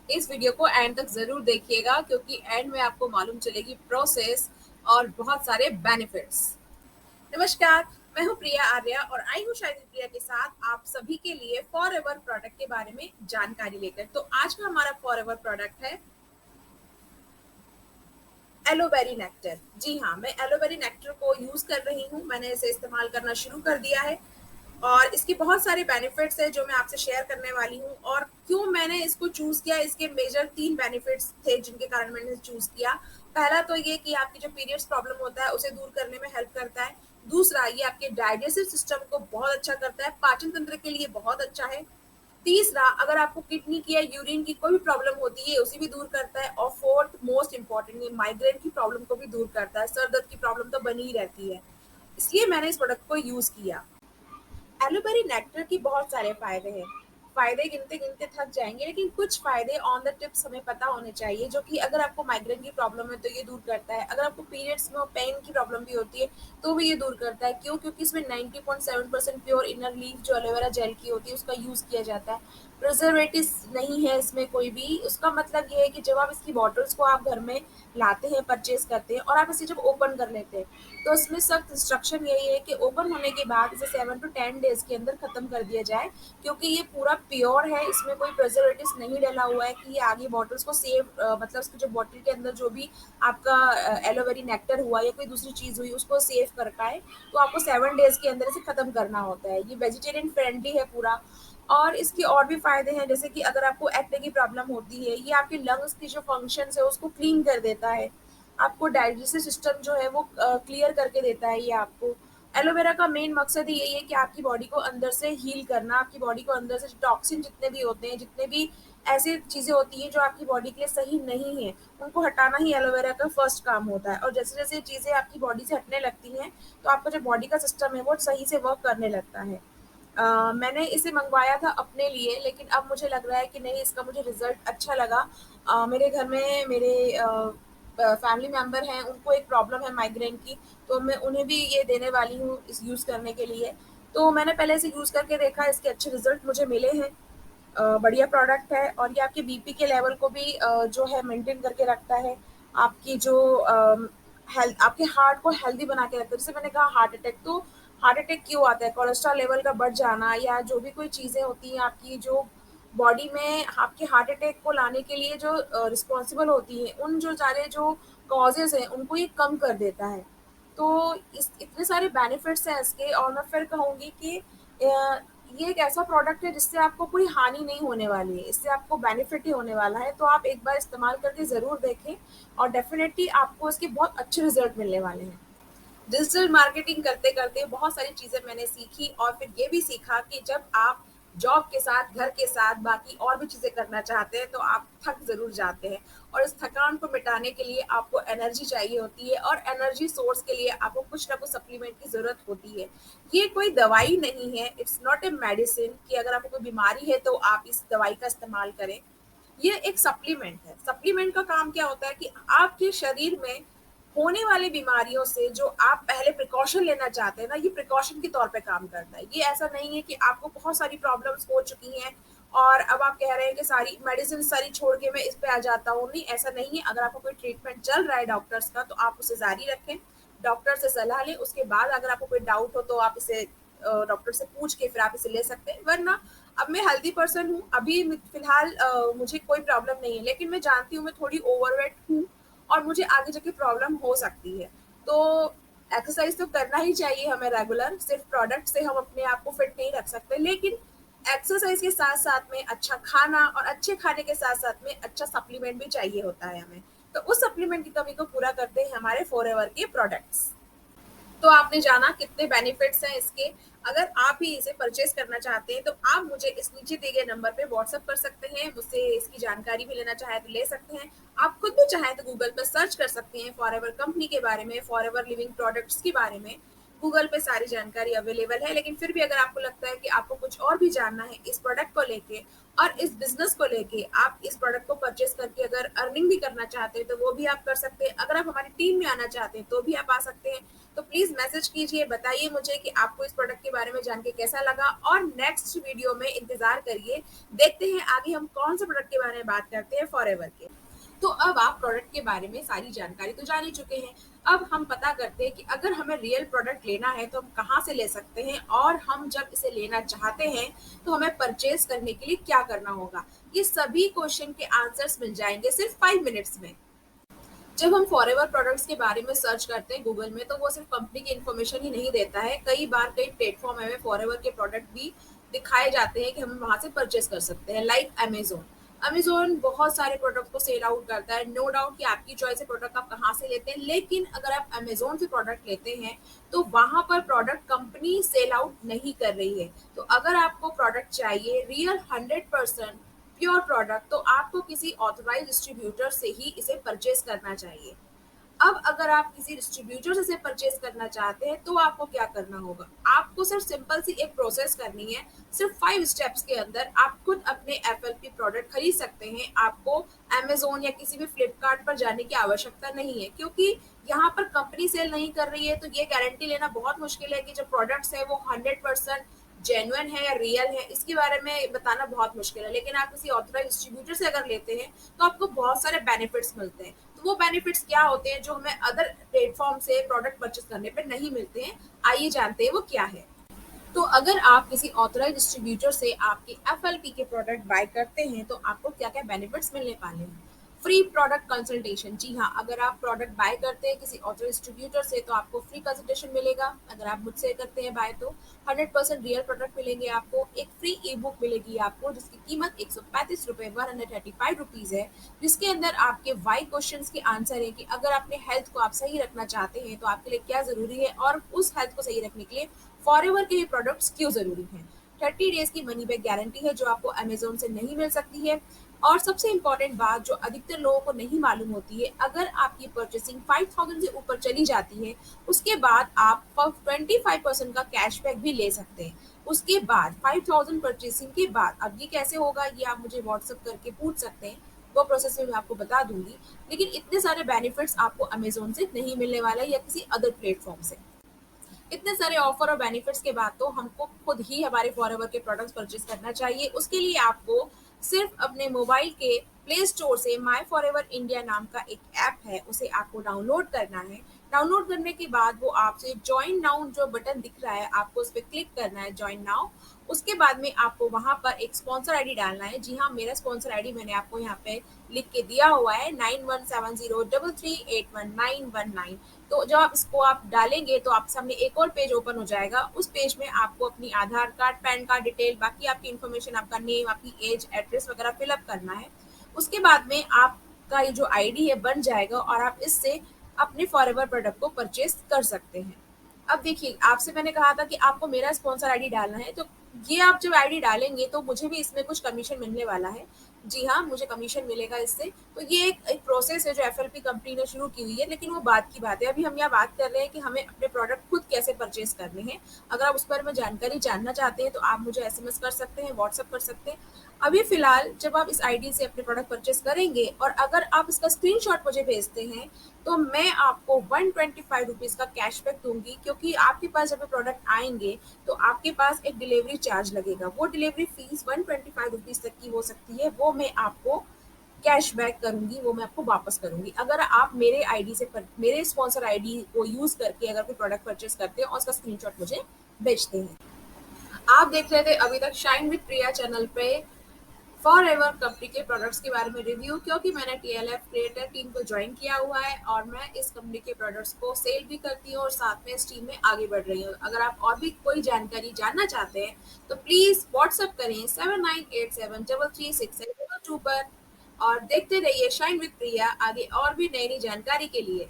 इस वीडियो को एंड तक ज़रूर देखिएगा क्योंकि एंड में आपको मालूम चलेगी प्रोसेस और बहुत सारे बेनिफिट्स। नमस्कार, मैं हूं प्रिया आर्या और आई हूं शायद प्रिया के साथ आप सभी के लिए फॉरएवर प्रोडक्ट के बारे में जानकारी लेकर। तो आज का हमारा फॉरएवर प्रोडक्ट है एलोवेरी नेक्टर। जी हाँ, मैं एलोवेरी नेक्टर को यूज़ कर रही हूँ। मैंने इसे इस्तेमाल करना शुरू कर दिया है और इसके बहुत सारे बेनिफिट्स हैं जो मैं आपसे शेयर करने वाली हूँ। और क्यों मैंने इसको चूज़ किया, इसके मेजर 3 बेनिफिट्स थे जिनके कारण मैंने चूज़ किया। पहला तो ये कि आपकी जो पीरियड्स प्रॉब्लम होता है उसे दूर करने में हेल्प करता है। दूसरा, ये आपके डाइजेस्टिव सिस्टम को बहुत अच्छा करता है, पाचन तंत्र के लिए बहुत अच्छा है। तीसरा, अगर आपको किडनी की या यूरिन की कोई भी प्रॉब्लम होती है उसे भी दूर करता है। और फोर्थ मोस्ट इंपॉर्टेंट, ये माइग्रेन की प्रॉब्लम को भी दूर करता है। सर दर्द की प्रॉब्लम तो बनी ही रहती है, इसलिए मैंने इस प्रोडक्ट को यूज किया। एलोवेरी नेक्टर की बहुत सारे फायदे हैं। फायदे गिनते गिनते थक जाएंगे, लेकिन कुछ फायदे ऑन द टिप्स हमें पता होने चाहिए। जो कि अगर आपको माइग्रेन की प्रॉब्लम है तो ये दूर करता है। अगर आपको पीरियड्स में पेन की प्रॉब्लम भी होती है तो भी ये दूर करता है। क्यों? क्योंकि इसमें 90.7% प्योर इनर लीफ जो एलोवेरा जेल की होती है उसका यूज किया जाता है। प्रिजर्वेटिव नहीं है इसमें कोई भी। उसका मतलब ये है कि जब आप इसकी बॉटल्स को आप घर में लाते हैं, परचेज करते हैं और आप इसे जब ओपन कर लेते हैं तो इसमें सख्त इंस्ट्रक्शन यही है कि ओपन होने के बाद इसे 7 to 10 डेज के अंदर खत्म कर दिया जाए। क्योंकि ये पूरा प्योर है, इसमें कोई प्रिजर्वेटिव नहीं डला हुआ है कि ये आगे बॉटल्स को सेव मतलब उसकी जो बॉटल के अंदर जो भी आपका एलोवेरी नेक्टर हुआ या कोई दूसरी चीज हुई उसको सेव कर पाए। तो आपको 7 डेज के अंदर इसे खत्म करना होता है। ये वेजिटेरियन फ्रेंडली है पूरा। और इसके और भी फायदे हैं, जैसे कि अगर आपको एक्ने की प्रॉब्लम होती है, ये आपके लंग्स की जो फंक्शंस है उसको क्लीन कर देता है। आपको डाइजेस्टिव सिस्टम जो है वो क्लियर करके देता है। ये आपको एलोवेरा का मेन मकसद ही यही है कि आपकी बॉडी को अंदर से हील करना। आपकी बॉडी को अंदर से टॉक्सिन जितने भी होते हैं, जितने भी ऐसी चीजें होती हैं जो आपकी बॉडी के लिए सही नहीं है, उनको हटाना ही एलोवेरा का फर्स्ट काम होता है। और जैसे जैसे चीजें आपकी बॉडी से हटने लगती हैं तो आपका जो बॉडी का सिस्टम है वो सही से वर्क करने लगता है। मैंने इसे मंगवाया था अपने लिए, लेकिन अब मुझे लग रहा है कि नहीं, इसका मुझे रिजल्ट अच्छा लगा। मेरे घर में मेरे फैमिली मेंबर हैं, उनको एक प्रॉब्लम है माइग्रेन की, तो मैं उन्हें भी ये देने वाली हूँ इस यूज़ करने के लिए। तो मैंने पहले इसे यूज़ करके देखा, इसके अच्छे रिजल्ट मुझे मिले हैं। बढ़िया प्रोडक्ट है और ये आपके बीपी के लेवल को भी जो है मेंटेन करके रखता है। आपकी जो हेल्थ, आपके हार्ट को हेल्दी बना के रखता है। जैसे मैंने कहा हार्ट अटैक, तो हार्ट अटैक क्यों आता है? कोलेस्ट्रॉल लेवल का बढ़ जाना या जो भी कोई चीज़ें होती हैं आपकी जो बॉडी में आपके हार्ट अटैक को लाने के लिए जो रिस्पॉन्सिबल होती हैं, उन जो सारे जो कॉजेज हैं उनको ये कम कर देता है। तो इस इतने सारे बेनिफिट्स हैं इसके। और मैं फिर कहूँगी कि ये एक ऐसा प्रोडक्ट है जिससे आपको कोई हानि नहीं होने वाली है, इससे आपको बेनिफिट ही होने वाला है। तो आप एक बार इस्तेमाल करके ज़रूर देखें और डेफिनेटली आपको इसके बहुत अच्छे रिजल्ट मिलने वाले हैं। डिजिटल मार्केटिंग करते करते बहुत सारी चीजें मैंने सीखी और फिर ये भी सीखा कि जब आप जॉब के साथ, घर के साथ बाकी और भी चीजें करना चाहते हैं तो आप थक जरूर जाते हैं। और इस थकान को मिटाने के लिए आपको एनर्जी चाहिए होती है और एनर्जी सोर्स के लिए आपको कुछ ना कुछ सप्लीमेंट की जरूरत होती है। ये कोई दवाई नहीं है, इट्स नॉट ए मेडिसिन कि अगर आपको कोई बीमारी है तो आप इस दवाई का इस्तेमाल करें। ये एक सप्लीमेंट है। सप्लीमेंट का काम क्या होता है कि आपके शरीर में होने वाली बीमारियों से जो आप पहले प्रिकॉशन लेना चाहते हैं ना, ये प्रिकॉशन के तौर पे काम करता है। ये ऐसा नहीं है कि आपको बहुत सारी प्रॉब्लम्स हो चुकी हैं और अब आप कह रहे हैं कि सारी मेडिसिन सारी छोड़ के मैं इस पे आ जाता हूँ। नहीं, ऐसा नहीं है। अगर आपको कोई ट्रीटमेंट चल रहा है डॉक्टर्स का तो आप उसे जारी रखें, डॉक्टर से सलाह लें। उसके बाद अगर आपको कोई डाउट हो तो आप इसे डॉक्टर से पूछ के फिर आप इसे ले सकते हैं। वरना अब मैं हेल्दी पर्सन हूँ, अभी फिलहाल मुझे कोई प्रॉब्लम नहीं है, लेकिन मैं जानती हूँ मैं थोड़ी ओवरवेट हूँ और मुझे आगे जाके प्रॉब्लम हो सकती है। तो एक्सरसाइज तो करना ही चाहिए हमें रेगुलर। सिर्फ प्रोडक्ट से हम अपने आप को फिट नहीं रख सकते, लेकिन एक्सरसाइज के साथ साथ में अच्छा खाना और अच्छे खाने के साथ साथ में अच्छा सप्लीमेंट भी चाहिए होता है हमें। तो उस सप्लीमेंट की कमी को पूरा करते हैं हमारे फॉरएवर के प्रोडक्ट्स। तो आपने जाना कितने बेनिफिट्स हैं इसके। अगर आप भी इसे परचेज करना चाहते हैं तो आप मुझे इस नीचे दिए गए नंबर पे व्हाट्सअप कर सकते हैं, मुझसे इसकी जानकारी भी लेना चाहे तो ले सकते हैं। आप खुद भी चाहें तो गूगल पर सर्च कर सकते हैं फॉरएवर कंपनी के बारे में, फॉरएवर लिविंग प्रोडक्ट्स के बारे में। गूगल पे सारी जानकारी अवेलेबल है। लेकिन फिर भी अगर आपको लगता है कि आपको कुछ और भी जानना है इस प्रोडक्ट को लेके और इस बिजनेस को लेके, आप इस प्रोडक्ट को परचेज करके अगर अर्निंग भी करना चाहते हैं तो वो भी आप कर सकते हैं। अगर आप हमारी टीम में आना चाहते हैं तो भी आप आ सकते हैं। तो प्लीज़ मैसेज कीजिए, बताइए मुझे कि आपको इस प्रोडक्ट के बारे में जान के कैसा लगा और नेक्स्ट वीडियो में इंतज़ार करिए। देखते हैं आगे हम कौन से प्रोडक्ट के बारे में बात करते हैं फॉरएवर के। तो अब आप प्रोडक्ट के बारे में सारी जानकारी तो जान ही चुके हैं। अब हम पता करते हैं कि अगर हमें रियल प्रोडक्ट लेना है तो हम कहाँ से ले सकते हैं और हम जब इसे लेना चाहते हैं तो हमें परचेज करने के लिए क्या करना होगा। ये सभी क्वेश्चन के आंसर्स मिल जाएंगे सिर्फ 5 मिनट्स में। जब हम फॉरएवर प्रोडक्ट्स के बारे में सर्च करते हैं गूगल में तो वो सिर्फ कंपनी की इन्फॉर्मेशन ही नहीं देता है। कई बार कई प्लेटफॉर्म हमें फॉरएवर के प्रोडक्ट भी दिखाए जाते हैं कि हम वहां से परचेज कर सकते हैं, लाइक अमेजोन। अमेजोन बहुत सारे प्रोडक्ट को सेल आउट करता है। नो डाउट कि आपकी चॉइस है प्रोडक्ट आप कहाँ से लेते हैं, लेकिन अगर आप अमेजोन से प्रोडक्ट लेते हैं तो वहां पर प्रोडक्ट कंपनी सेल आउट नहीं कर रही है। तो अगर आपको प्रोडक्ट चाहिए रियल 100% प्योर प्रोडक्ट तो आपको किसी ऑथराइज डिस्ट्रीब्यूटर से ही इसे परचेज करना चाहिए। अब अगर आप किसी डिस्ट्रीब्यूटर से इसे परचेज करना चाहते हैं तो आपको क्या करना होगा। आपको सिर्फ सिंपल सी एक प्रोसेस करनी है। सिर्फ 5 स्टेप्स के अंदर आप खुद अपने एफएलपी प्रोडक्ट खरीद सकते हैं। आपको अमेजोन या किसी भी फ्लिपकार्ट पर जाने की आवश्यकता नहीं है, क्योंकि यहाँ पर कंपनी सेल नहीं कर रही है। तो ये गारंटी लेना बहुत मुश्किल है कि जो प्रोडक्ट्स है वो 100% जेन्युइन है या रियल है, इसके बारे में बताना बहुत मुश्किल है। लेकिन आप किसी ऑथराइज डिस्ट्रीब्यूटर से अगर लेते हैं तो आपको बहुत सारे बेनिफिट्स मिलते हैं। तो वो बेनिफिट्स क्या होते हैं जो हमें अदर प्लेटफॉर्म से प्रोडक्ट परचेज करने पे नहीं मिलते हैं, आइए जानते हैं वो क्या है। तो अगर आप किसी ऑथराइज डिस्ट्रीब्यूटर से आपके एफएलपी के प्रोडक्ट बाय करते हैं तो आपको क्या क्या बेनिफिट्स मिलने वाले हैं। फ्री प्रोडक्ट कंसल्टेशन, जी हाँ, अगर आप प्रोडक्ट बाय करते हैं किसी ऑथराइज डिस्ट्रीब्यूटर से तो आपको फ्री कंसल्टेशन मिलेगा। अगर आप मुझसे करते हैं बाय तो 100% रियल प्रोडक्ट मिलेंगे। आपको एक फ्री ई बुक मिलेगी आपको, जिसकी कीमत 135 रुपये 135 रुपीज़ है, जिसके अंदर आपके वाई क्वेश्चन के आंसर है कि अगर अपने हेल्थ को आप सही रखना चाहते हैं तो आपके लिए क्या ज़रूरी है और उस हेल्थ को सही रखने के लिए फॉरएवर के ये प्रोडक्ट्स क्यों ज़रूरी हैं। 30 डेज की मनी बैक गारंटी है जो आपको अमेजोन से नहीं मिल सकती है। और सबसे इम्पॉर्टेंट बात जो अधिकतर लोगों को नहीं मालूम होती है, अगर आपकी परचेसिंग 5000 से ऊपर चली जाती है उसके बाद आप 25% का कैशबैक भी ले सकते हैं। उसके बाद 5000 परचेसिंग के बाद अब ये कैसे होगा ये आप मुझे व्हाट्सअप करके पूछ सकते हैं, वो प्रोसेस में मैं आपको बता दूंगी। लेकिन इतने सारे बेनिफिट्स आपको अमेजोन से नहीं मिलने वाला है या किसी अदर प्लेटफॉर्म से। इतने सारे ऑफर और बेनिफिट्स के बाद तो हमको खुद ही हमारे फॉरएवर के प्रोडक्ट्स परचेज करना चाहिए। उसके लिए आपको सिर्फ अपने मोबाइल के प्ले स्टोर से माई फॉरएवर इंडिया नाम का एक ऐप है, उसे आपको डाउनलोड करना है। डाउनलोड करने के बाद वो आपसे ज्वाइन नाउ जो बटन दिख रहा है आपको उस पर क्लिक करना है, ज्वाइन नाउ। उसके बाद में आपको वहां पर एक स्पॉन्सर आईडी डालना है। जी हाँ, मेरा स्पॉन्सर आईडी मैंने आपको यहाँ पे लिख के दिया हुआ है 917033811919। तो जब आप इसको आप डालेंगे तो आप सामने एक और पेज ओपन हो जाएगा। उस पेज में आपको अपनी आधार कार्ड, पैन कार्ड डिटेल, बाकी आपकी इन्फॉर्मेशन, आपका नेम, आपकी एज, एड्रेस वगैरह फिलअप करना है। उसके बाद में आपका ये जो आईडी है बन जाएगा और आप इससे अपने फॉरएवर प्रोडक्ट को परचेज कर सकते हैं। अब देखिए, आपसे मैंने कहा था कि आपको मेरा स्पॉन्सर आईडी डालना है, तो ये आप जब आईडी डालेंगे तो मुझे भी इसमें कुछ कमीशन मिलने वाला है। जी हाँ, मुझे कमीशन मिलेगा इससे। तो ये एक प्रोसेस है जो एफएलपी कंपनी ने शुरू की हुई है, लेकिन वो बात की बात है। अभी हम यहाँ बात कर रहे हैं कि हमें अपने प्रोडक्ट खुद कैसे परचेज करने हैं। अगर आप उस बारे में जानकारी जानना चाहते हैं तो आप मुझे एसएमएस कर सकते हैं, व्हाट्सअप कर सकते हैं। अभी फिलहाल जब आप इस आईडी से अपने प्रोडक्ट परचेज करेंगे और अगर आप इसका स्क्रीनशॉट मुझे भेजते हैं तो मैं आपको 125 रुपीज़ का कैशबैक दूंगी, क्योंकि आपके पास जब प्रोडक्ट आएंगे तो आपके पास एक डिलीवरी चार्ज लगेगा। वो डिलीवरी फीस 125 रुपीज़ तक की हो सकती है, वो मैं आपको कैशबैक करूंगी, वो मैं आपको वापस करूंगी अगर आप मेरे आईडी से मेरे स्पॉन्सर आईडी को यूज करके अगर कोई प्रोडक्ट परचेज करते हैं और उसका स्क्रीनशॉट मुझे भेजते हैं। आप देख रहे थे अभी तक शाइन विद प्रिया चैनल पे फॉरएवर कंपनी के प्रोडक्ट्स के बारे में रिव्यू, क्योंकि मैंने टीएलएफ क्रिएटर टीम को ज्वाइन किया हुआ है और मैं इस कंपनी के प्रोडक्ट्स को सेल भी करती हूँ और साथ में इस टीम में आगे बढ़ रही हूँ। अगर आप और भी कोई जानकारी जानना चाहते हैं तो प्लीज व्हाट्सएप करें 7987336702 पर और देखते रहिए शाइन विद प्रिया आगे और भी नई नई जानकारी के लिए।